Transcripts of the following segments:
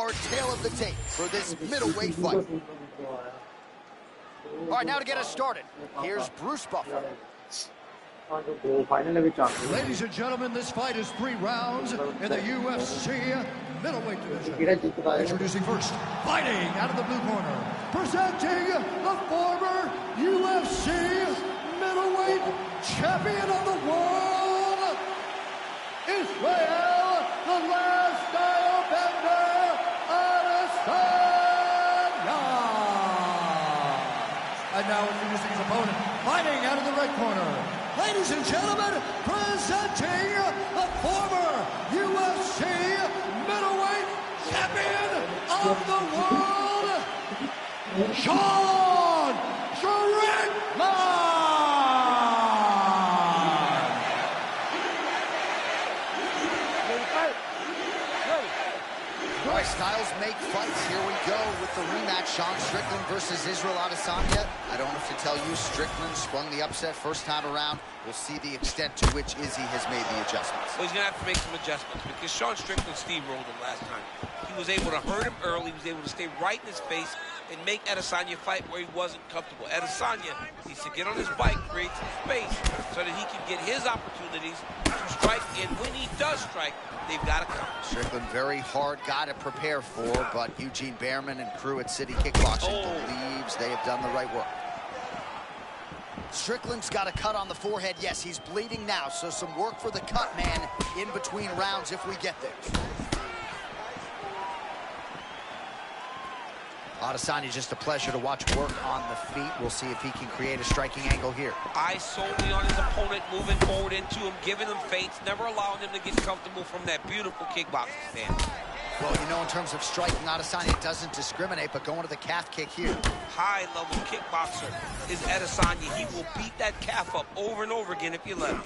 hard tail of the tape for this middleweight fight. All right, now to get us started, here's Bruce Buffer. Ladies and gentlemen, this fight is 3 rounds in the UFC middleweight division. Introducing first, fighting out of the blue corner, presenting the former UFC middleweight champion of the world, Israel, the last style bender, Adesanya. And now introducing his opponent, fighting out of the red corner, ladies and gentlemen, presenting the former UFC middleweight champion of the world, Sean Strickland! All right, styles make fights. Here we go with the rematch. Sean Strickland versus Israel Adesanya. I don't have to tell you, Strickland sprung the upset first time around. We'll see the extent to which Izzy has made the adjustments. Well, he's going to have to make some adjustments because Sean Strickland steamrolled him last time. He was able to hurt him early. He was able to stay right in his face and make Adesanya fight where he wasn't comfortable. Adesanya needs to get on his bike, create some space so that he can get his opportunities to strike. And when he does strike, they've got to come. Strickland, very hard guy to prepare for, but Eugene Behrman and crew at City Kickboxing believes they have done the right work. Strickland's got a cut on the forehead. Yes, he's bleeding now, so some work for the cut man in between rounds if we get there. Adesanya, just a pleasure to watch work on the feet. We'll see if he can create a striking angle here. Eyes solely on his opponent, moving forward into him, giving him feints, never allowing him to get comfortable from that beautiful kickboxing stance. Well, you know, in terms of striking, Adesanya doesn't discriminate, but going to the calf kick here. High-level kickboxer is Adesanya. He will beat that calf up over and over again if you let him.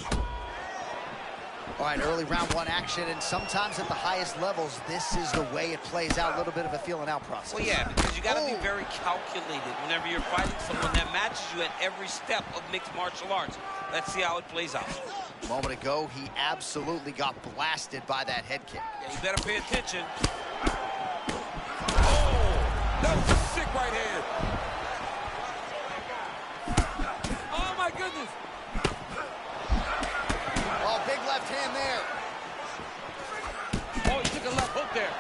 All right, early round 1 action, and sometimes at the highest levels, this is the way it plays out, a little bit of a feeling out process. Well, yeah, because you got to be very calculated whenever you're fighting someone that matches you at every step of mixed martial arts. Let's see how it plays out. A moment ago, he absolutely got blasted by that head kick. Yeah, you better pay attention. Oh, that was a sick right hand. Oh, my goodness. Oh, big left hand there. Oh, he took a left hook there.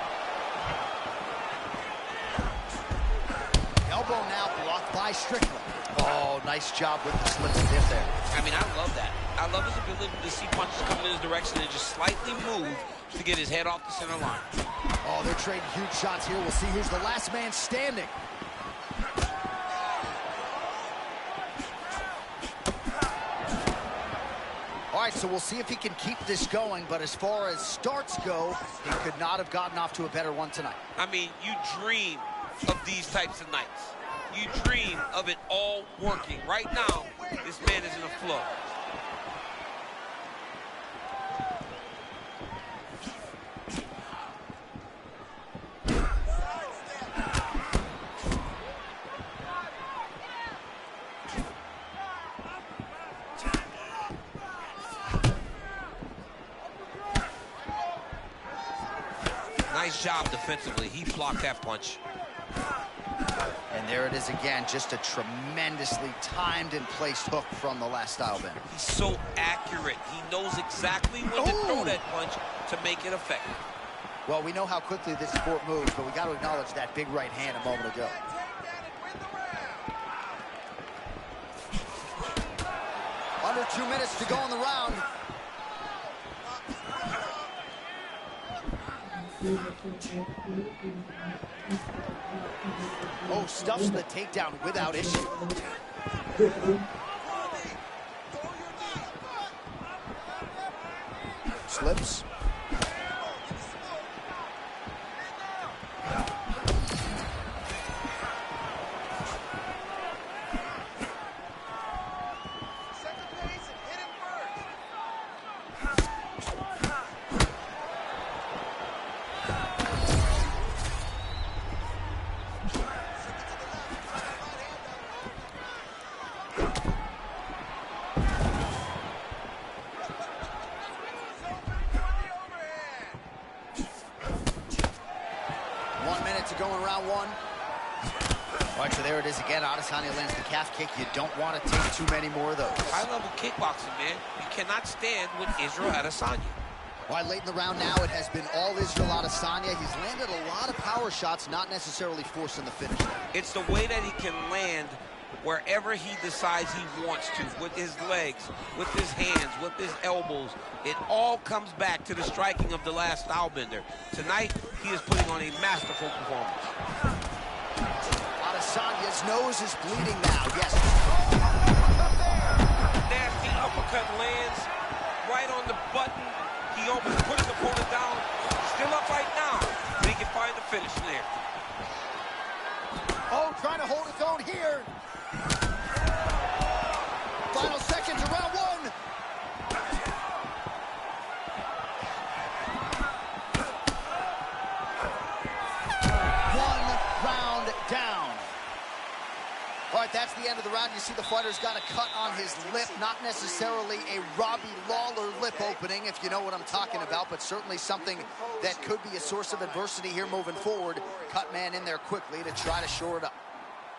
Elbow now blocked by Strickland. Oh, nice job with the slip and dip there. I mean, I love that. I love his ability to see punches coming in his direction and just slightly move to get his head off the center line. Oh, they're trading huge shots here. We'll see who's the last man standing. All right, so we'll see if he can keep this going, but as far as starts go, he could not have gotten off to a better one tonight. I mean, you dream of these types of nights. You dream of it all working. Right now, this man is in a flow. Nice job defensively. He blocked that punch. And there it is again, just a tremendously timed and placed hook from the last style bender. He's so accurate. He knows exactly when to throw that punch to make it effective. Well, we know how quickly this sport moves, but we got to acknowledge that big right hand a moment ago. Under 2 minutes to go in the round. Oh, stuffs the takedown without issue. Slips. to go in round one. All right, so there it is again. Adesanya lands the calf kick. You don't want to take too many more of those. High-level kickboxing, man. You cannot stand with Israel Adesanya. All right, late in the round now, it has been all Israel Adesanya. He's landed a lot of power shots, not necessarily forcing the finish. It's the way that he can land wherever he decides he wants to, with his legs, with his hands, with his elbows. It all comes back to the striking of the last stylebender. Tonight, he is putting on a masterful performance. Adesanya's nose is bleeding now, yes. Nasty uppercut lands right on the button. He almost put his opponent down. Still up right now, but he can find the finish there. Oh, trying to hold his own here. Final seconds of round one. One round down. All right, that's the end of the round. You see the fighter's got a cut on his lip. Not necessarily a Robbie Lawler lip opening, if you know what I'm talking about, but certainly something that could be a source of adversity here moving forward. Cut man in there quickly to try to shore it up.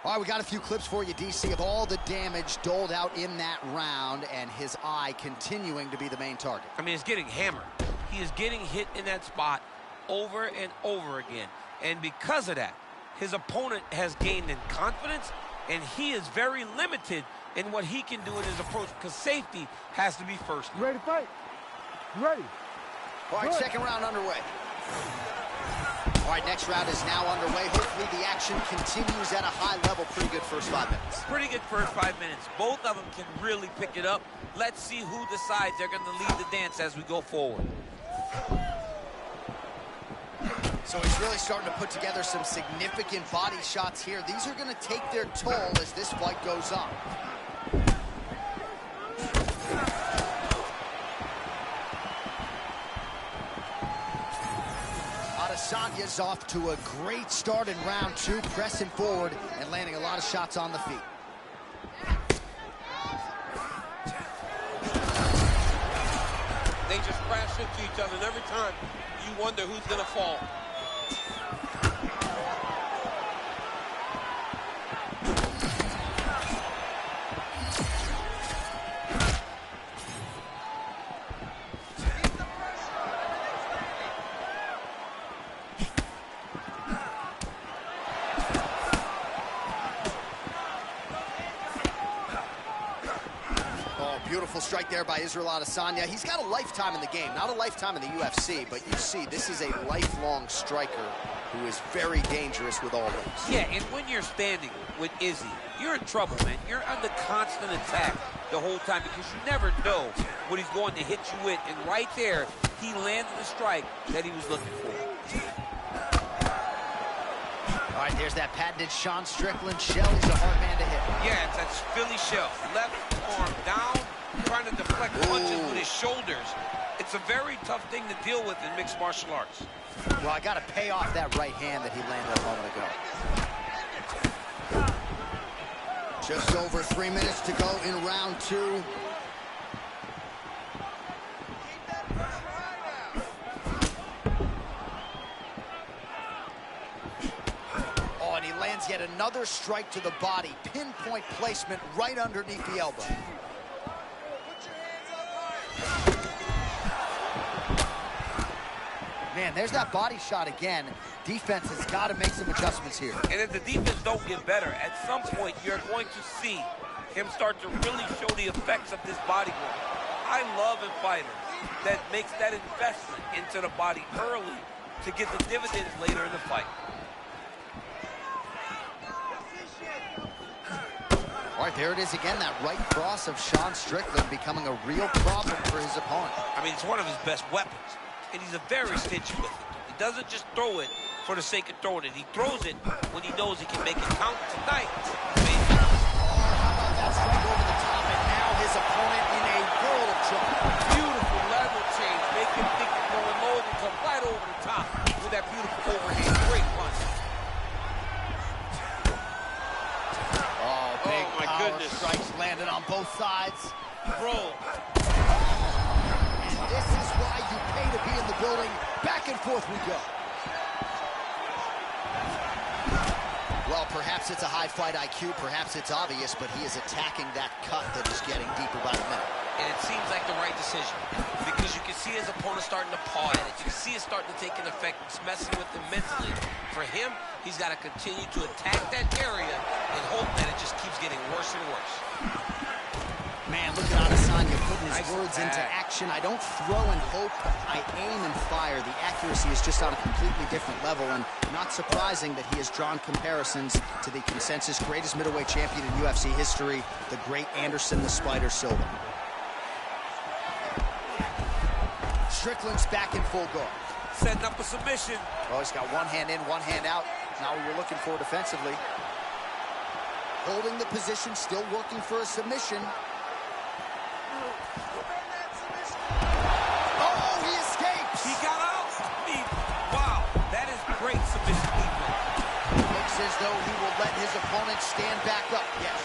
All right, we got a few clips for you, DC, of all the damage doled out in that round, and his eye continuing to be the main target. I mean, he's getting hammered. He is getting hit in that spot over and over again. And because of that, his opponent has gained in confidence, and he is very limited in what he can do in his approach, because safety has to be first. You ready to fight? You ready? All right, second round underway. All right, next round is now underway. Hopefully the action continues at a high level. Pretty good first 5 minutes. Pretty good first 5 minutes. Both of them can really pick it up. Let's see who decides they're going to lead the dance as we go forward. So he's really starting to put together some significant body shots here. These are going to take their toll as this fight goes on. Adesanya's off to a great start in round two, pressing forward and landing a lot of shots on the feet. They just crash into each other, and every time you wonder who's going to fall. Beautiful strike there by Israel Adesanya. He's got a lifetime in the game, not a lifetime in the UFC, but you see this is a lifelong striker who is very dangerous with all limbs. Yeah, and when you're standing with Izzy, you're in trouble, man. You're under constant attack the whole time because you never know what he's going to hit you with. And right there, he landed the strike that he was looking for. All right, there's that patented Sean Strickland shell. He's a hard man to hit. Yeah, it's that Philly shell. Left arm down, trying to deflect punches with his shoulders. It's a very tough thing to deal with in mixed martial arts. Well, I got to pay off that right hand that he landed a moment ago. Just over 3 minutes to go in round two. Oh, and he lands yet another strike to the body. Pinpoint placement right underneath the elbow. Man, there's that body shot again. Defense has got to make some adjustments here. And if the defense don't get better, at some point you're going to see him start to really show the effects of this body work. I love a fighter that makes that investment into the body early to get the dividends later in the fight. All right, there it is again, that right cross of Sean Strickland becoming a real problem for his opponent. I mean, it's one of his best weapons. And he's a very stingy with it. He doesn't just throw it for the sake of throwing it. He throws it when he knows he can make it count. Tonight, how about that strike over the top, and now his opponent in a world of trouble. Beautiful level change. Make him think he's going low and come right over the top with that beautiful overhand. Great punch. Oh, big my power goodness. strikes landed on both sides. Bro. This is why you pay to be in the building. Back and forth we go. Perhaps it's a high fight IQ, perhaps it's obvious, but he is attacking that cut that is getting deeper by the minute. And it seems like the right decision, because you can see his opponent starting to paw at it. You can see it starting to take an effect. It's messing with him mentally. For him, he's got to continue to attack that area and hope that it just keeps getting worse and worse. Man, look at Adesanya putting his words into action. I don't throw and hope, I aim and fire. The accuracy is just on a completely different level, and not surprising that he has drawn comparisons to the consensus greatest middleweight champion in UFC history, the great Anderson the Spider Silva. Strickland's back in full guard. Setting up a submission. Oh, he's got one hand in, one hand out. Not what you're looking for defensively. Holding the position, still working for a submission. Oh, he escapes! He got out! Wow, that is great submission movement. Looks as though he will let his opponent stand back up, yes.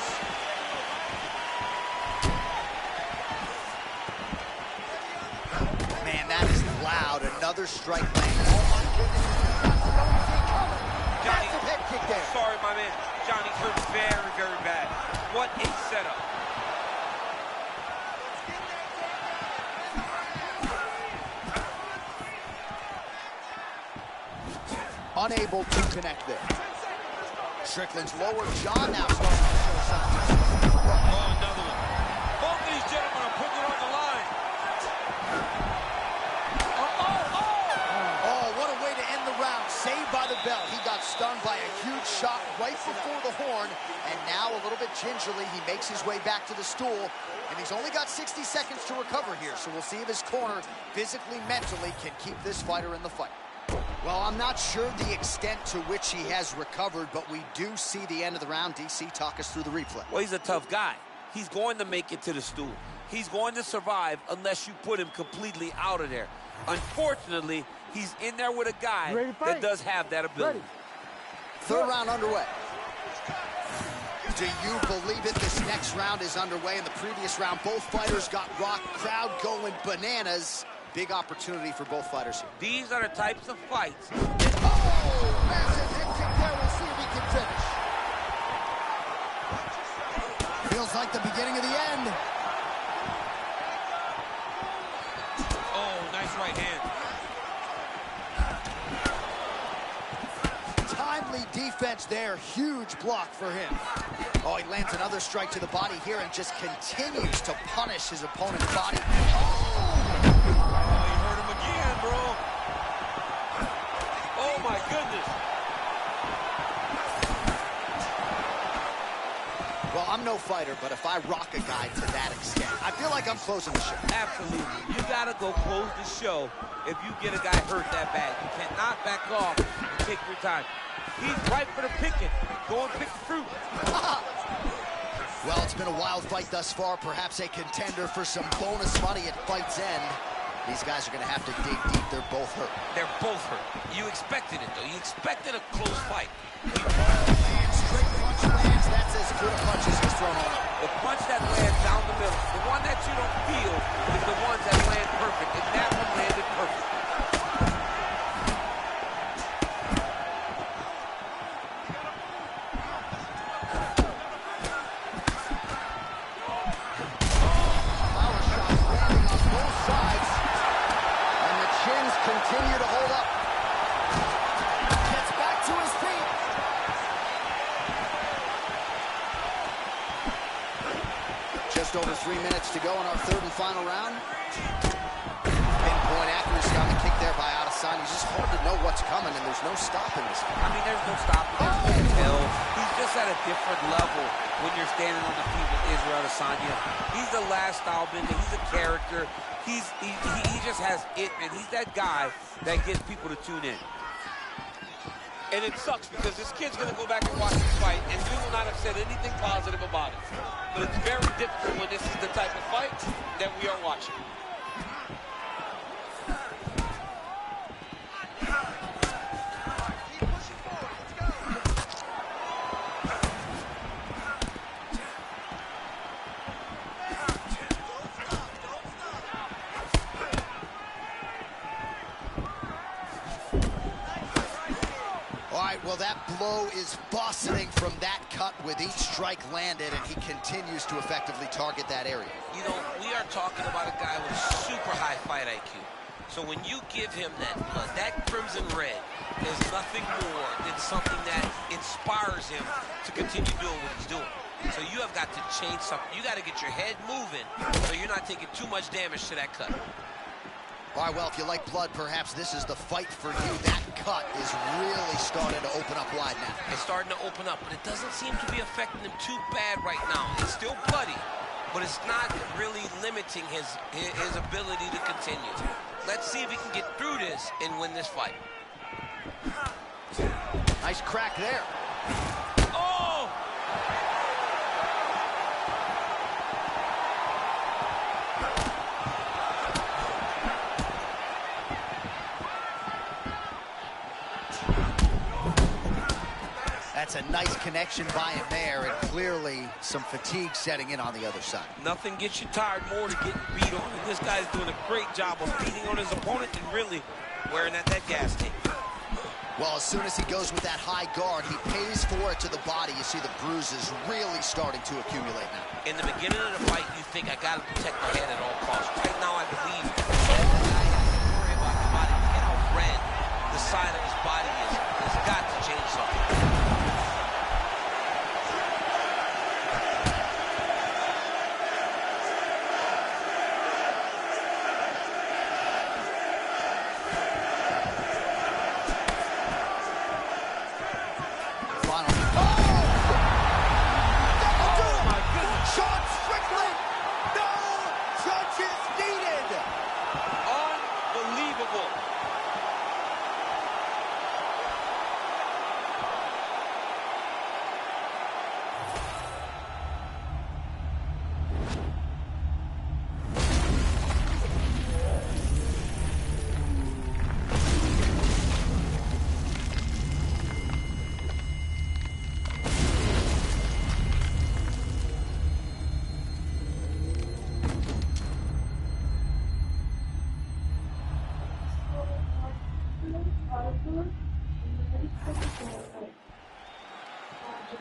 Man, that is loud. Another strike lands. Oh, my goodness. Massive head kick there. Sorry, my man. Johnny's hurt very, very bad. What a setup. Unable to connect there. Strickland's lower jaw now starting to show signs. Oh, another one. Both of these gentlemen are putting it on the line. Oh, what a way to end the round. Saved by the bell. He got stunned by a huge shot right before the horn, and now a little bit gingerly, he makes his way back to the stool, and he's only got 60 seconds to recover here, so we'll see if his corner physically, mentally can keep this fighter in the fight. Well, I'm not sure the extent to which he has recovered, but we do see the end of the round. DC, talk us through the replay. Well, he's a tough guy. He's going to make it to the stool. He's going to survive unless you put him completely out of there. Unfortunately, he's in there with a guy that does have that ability. Third round underway. Do you believe it? This next round is underway. In the previous round, both fighters got rocked. Crowd going bananas. Big opportunity for both fighters here. These are the types of fights. Oh, massive head kick there. We'll see if he can finish. Feels like the beginning of the end. Oh, nice right hand. Timely defense there. Huge block for him. Oh, he lands another strike to the body here and just continues to punish his opponent's body. Oh, my goodness. Well, I'm no fighter, but if I rock a guy to that extent, I feel like I'm closing the show. Absolutely. You got to go close the show if you get a guy hurt that bad. You cannot back off and take your time. He's ripe for the picking. Go and pick the fruit. Well, it's been a wild fight thus far. Perhaps a contender for some bonus money at fight's end. These guys are going to have to dig deep. They're both hurt. They're both hurt. You expected it, though. You expected a close fight. Straight punch lands. That's as good a punch as he's thrown on. The punch that lands down the middle, the one that you don't feel, is the ones that land perfect, and that one landed perfect. Continue to hold up. Gets back to his feet. Just over 3 minutes to go in our third and final round. Pinpoint accuracy on the kick there by Adesanya. It's just hard to know what's coming, and there's no stopping this. I mean, there's no stopping. There's no tell. He's just at a different level when you're standing on the feet with Israel Adesanya. He's the last style bender. He's a character. He just has it, man. He's that guy that gets people to tune in. And it sucks because this kid's going to go back and watch this fight, and we will not have said anything positive about it. But it's very difficult when this is the type of fight that we are watching. right, well, that blow is busting from that cut with each strike landed, and he continues to effectively target that area. You know, we are talking about a guy with super high fight IQ. So when you give him that blood, that crimson red, there's nothing more than something that inspires him to continue doing what he's doing. So you have got to change something. You got to get your head moving so you're not taking too much damage to that cut. All right, well, if you like blood, perhaps this is the fight for you. That cut is really starting to open up wide now. It's starting to open up, but it doesn't seem to be affecting him too bad right now. It's still bloody, but it's not really limiting his ability to continue. Let's see if he can get through this and win this fight. Nice crack there. Oh! That's a nice connection by him there, and clearly some fatigue setting in on the other side. Nothing gets you tired more than getting beat on, and this guy's doing a great job of beating on his opponent and really wearing at that gas tank. Well, as soon as he goes with that high guard, he pays for it to the body. You see the bruises really starting to accumulate now. In the beginning of the fight, you think, I got to protect my head at all costs. Right now, I believe that guy has to worry about his body. Look at how red the side of his body is. It's got to change something.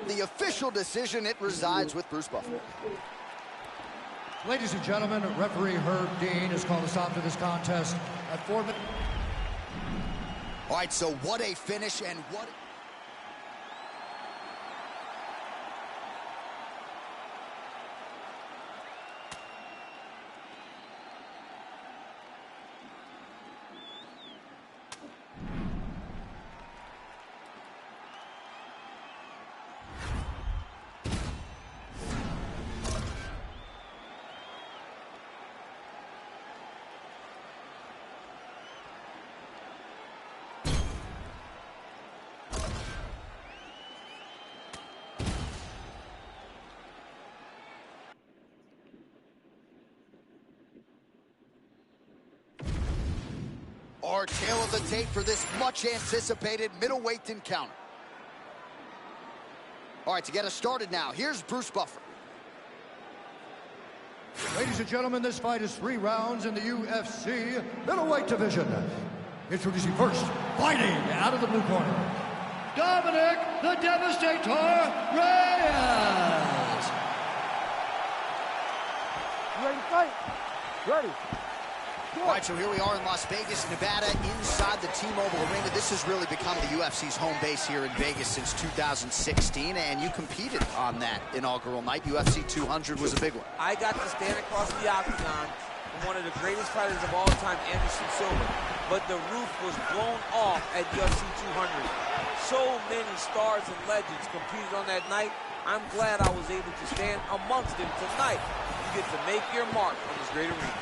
The official decision, it resides with Bruce Buffer. Ladies and gentlemen, referee Herb Dean has called a stop to this contest at 4 minutes. All right, so what a finish and what... Our tail of the tape for this much-anticipated middleweight encounter. All right, to get us started now, here's Bruce Buffer. Ladies and gentlemen, this fight is 3 rounds in the UFC middleweight division. Introducing first, fighting out of the blue corner, Dominic the Devastator Reyes. You ready to fight? Ready. All right, so here we are in Las Vegas, Nevada, inside the T-Mobile Arena. This has really become the UFC's home base here in Vegas since 2016, and you competed on that inaugural night. UFC 200 was a big one. I got to stand across the octagon from one of the greatest fighters of all time, Anderson Silva, but the roof was blown off at UFC 200. So many stars and legends competed on that night. I'm glad I was able to stand amongst them tonight. You get to make your mark on this great arena.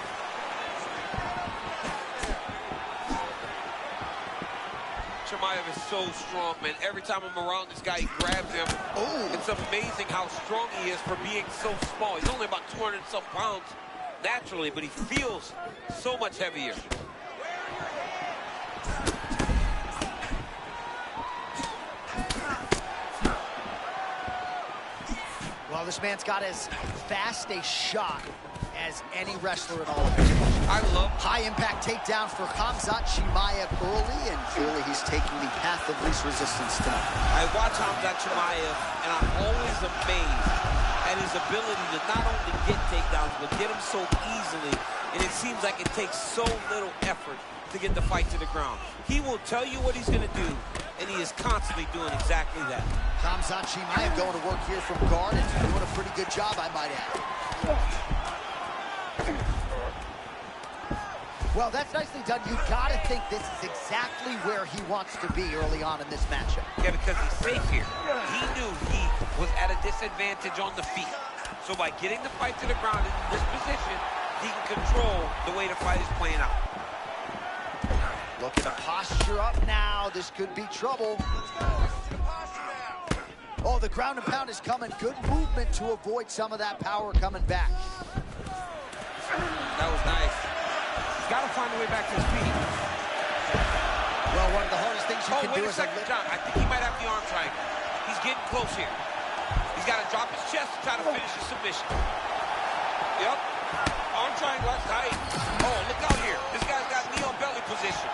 Chimaev is so strong, man. Every time I'm around this guy, he grabs him. Oh, It's amazing how strong he is for being so small. He's only about 200-some pounds naturally, but he feels so much heavier. well, this man's got as fast a shot as any wrestler in all of his motion. I love High-impact takedown for Khamzat Chimaev early, and clearly he's taking the path of least resistance tonight. I watch Khamzat Chimaev, and I'm always amazed at his ability to not only get takedowns, but get them so easily, and it seems like it takes so little effort to get the fight to the ground. He will tell you what he's going to do, and he is constantly doing exactly that. Khamzat Chimaev going to work here from guard and doing a pretty good job, I might add. Well, that's nicely done. You got to think this is exactly where he wants to be early on in this matchup. Yeah, because he's safe here. He knew he was at a disadvantage on the feet. So by getting the fight to the ground in this position, he can control the way the fight is playing out. Looking to posture up now. This could be trouble. Oh, the ground and pound is coming. Good movement to avoid some of that power coming back. That was nice. He's got to find a way back to his feet. Well, one of the hardest things you can do is... John, I think he might have the arm triangle. He's getting close here. He's got to drop his chest to try to finish his submission. Yep. Arm triangle, that's tight. Oh, look out here. This guy's got knee on belly position.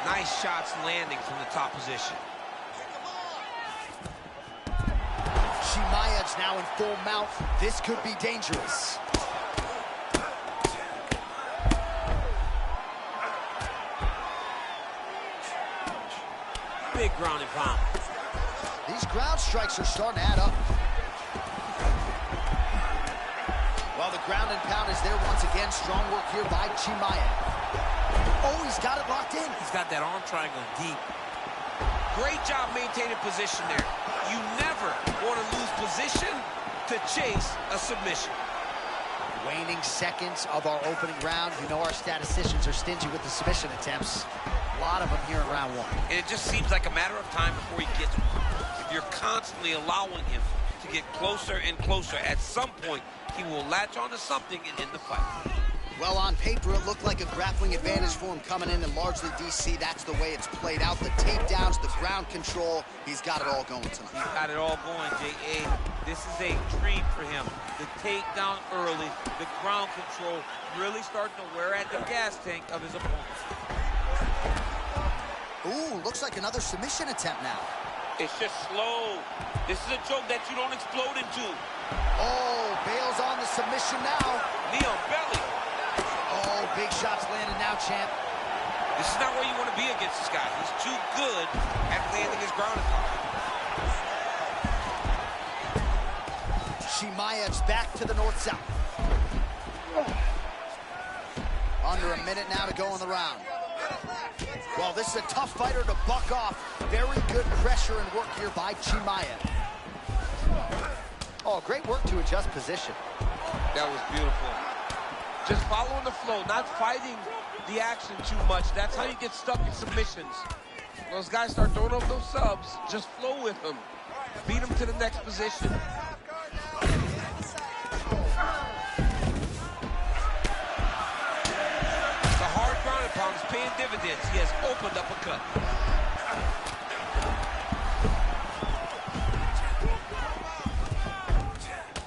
Nice shots landing from the top position. Chimaev's now in full mount. This could be dangerous. Big ground and pound. These ground strikes are starting to add up. Well, the ground and pound is there once again. Strong work here by Chimaev. Oh, he's got it locked in. He's got that arm triangle deep. Great job maintaining position there. You never want to lose position to chase a submission. Waning seconds of our opening round. You know our statisticians are stingy with the submission attempts. A lot of them here in round one. And it just seems like a matter of time before he gets one. If you're constantly allowing him to get closer and closer, at some point, he will latch onto something and end the fight. Well, on paper, it looked like a grappling advantage for him coming in, and largely, DC, that's the way it's played out. The takedowns, the ground control, he's got it all going tonight. He's got it all going, J.A. This is a dream for him. The takedown early, the ground control, really starting to wear at the gas tank of his opponent. Ooh, looks like another submission attempt now. It's just slow. This is a choke that you don't explode into. Oh, bails on the submission now. Knee on belly. Oh, big shots landed now, champ. This is not where you want to be against this guy. He's too good at landing his ground and pound. Chimaev's back to the north-south. Under a minute now to go in the round. Well, this is a tough fighter to buck off. Very good pressure and work here by Chimaev. Oh, great work to adjust position. That was beautiful. Just following the flow, not fighting the action too much. That's how you get stuck in submissions. Those guys start throwing up those subs. Just flow with them. Beat them to the next position. The hard ground and pound is paying dividends. He has opened up a cut.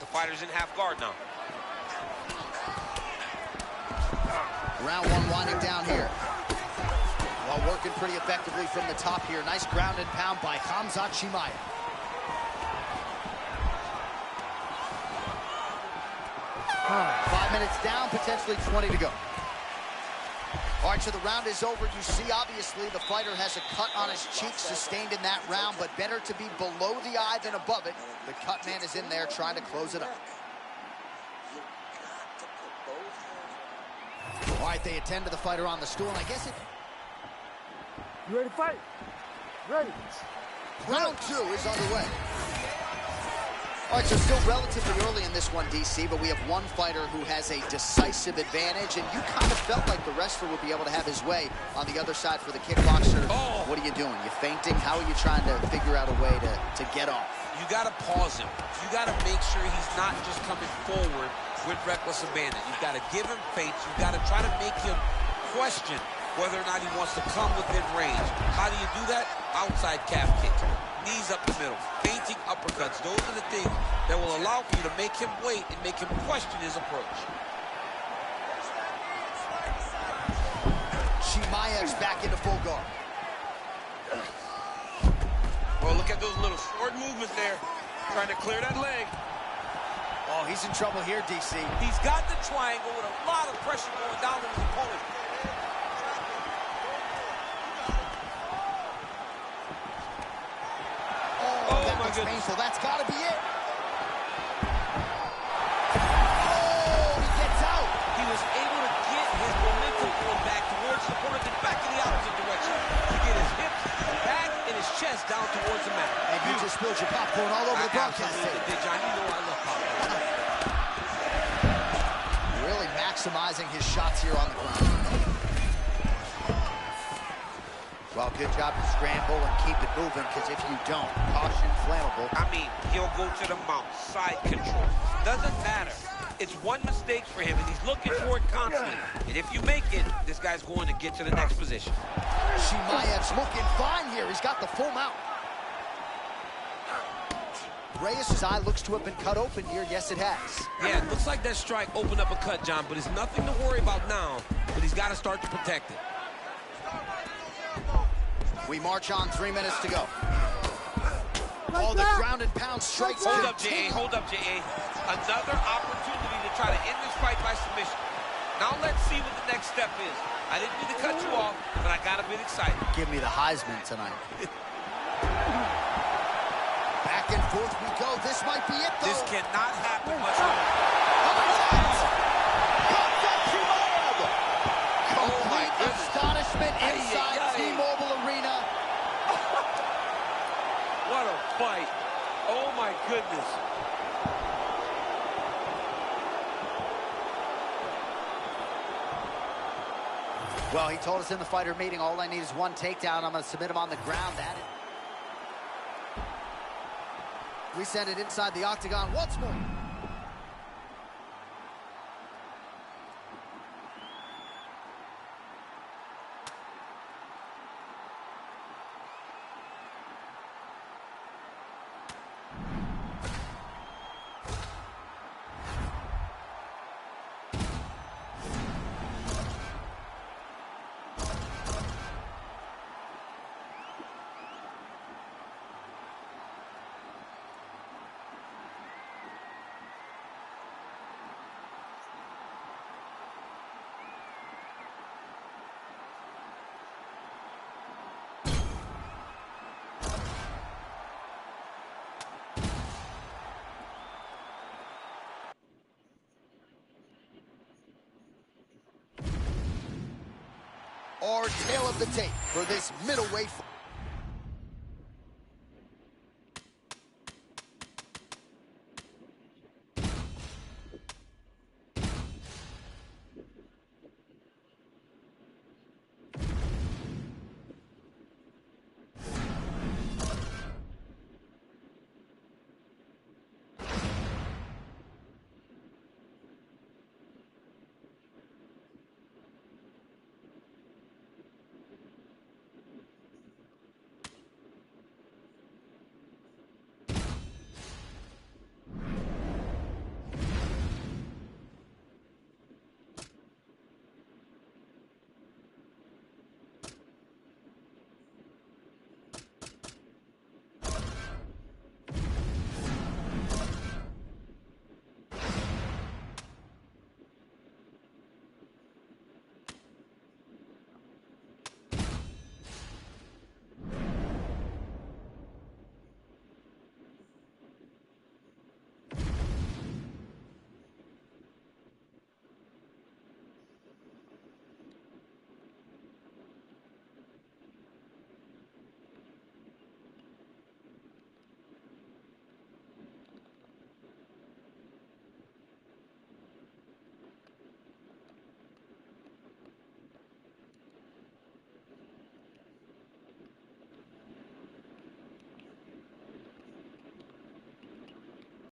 The fighter's in half guard now. Round one winding down here. While working pretty effectively from the top here. Nice ground and pound by Khamzat Chimaev. Five minutes down, potentially 20 to go. All right, so the round is over. You see, obviously, the fighter has a cut on his cheek sustained in that round, but better to be below the eye than above it. The cut man is in there trying to close it up. All right, they attend to the fighter on the stool, and I guess it... You ready to fight? Ready. Round two is underway. All right, so still relatively early in this one, DC, but we have one fighter who has a decisive advantage, and you kind of felt like the wrestler would be able to have his way on the other side for the kickboxer. Oh. What are you doing? You fainting? How are you trying to figure out a way to get off? You got to pause him. You got to make sure he's not just coming forward with reckless abandon. You've got to give him feints. You've got to try to make him question whether or not he wants to come within range. How do you do that? Outside calf kick. knees up the middle, feinting uppercuts. Those are the things that will allow for you to make him wait and make him question his approach. Chimaev's back into full guard. Well, look at those little short movements there, trying to clear that leg. Oh, he's in trouble here, DC. He's got the triangle with a lot of pressure going down on his opponent. Oh, that looks painful. That's got to be it. Oh, he gets out. He was able to get his momentum going back towards his opponent and back in the opposite direction to get his hips back and his chest down towards the mat. And you just spilled your popcorn all over the broadcast tape. John, you know I love popcorn. Really maximizing his shots here on the ground. Well, good job to scramble and keep it moving, because if you don't, caution flammable. I mean, he'll go to the mount, side control. Doesn't matter. It's one mistake for him, and he's looking for it constantly. And if you make it, this guy's going to get to the next position. Chimaev's looking fine here. He's got the full mount. Reyes' eye looks to have been cut open here. Yes, it has. Yeah, it looks like that strike opened up a cut, John, but it's nothing to worry about now, but he's got to start to protect it. We march on, 3 minutes to go. Oh, the ground and pound strikes. Hold up, J.A., hold up, J.A. Another opportunity to try to end this fight by submission. Now let's see what the next step is. I didn't mean to cut you off, but I got a bit excited. Give me the Heisman tonight. Back and forth we go. This might be it, though. This cannot happen much longer. Complete astonishment inside T-Mobile Arena. What a fight. Oh, my goodness. Well, he told us in the fighter meeting, all I need is one takedown. I'm going to submit him on the ground. We send it inside the octagon once more. Our tail of the tape for this middleweight fight.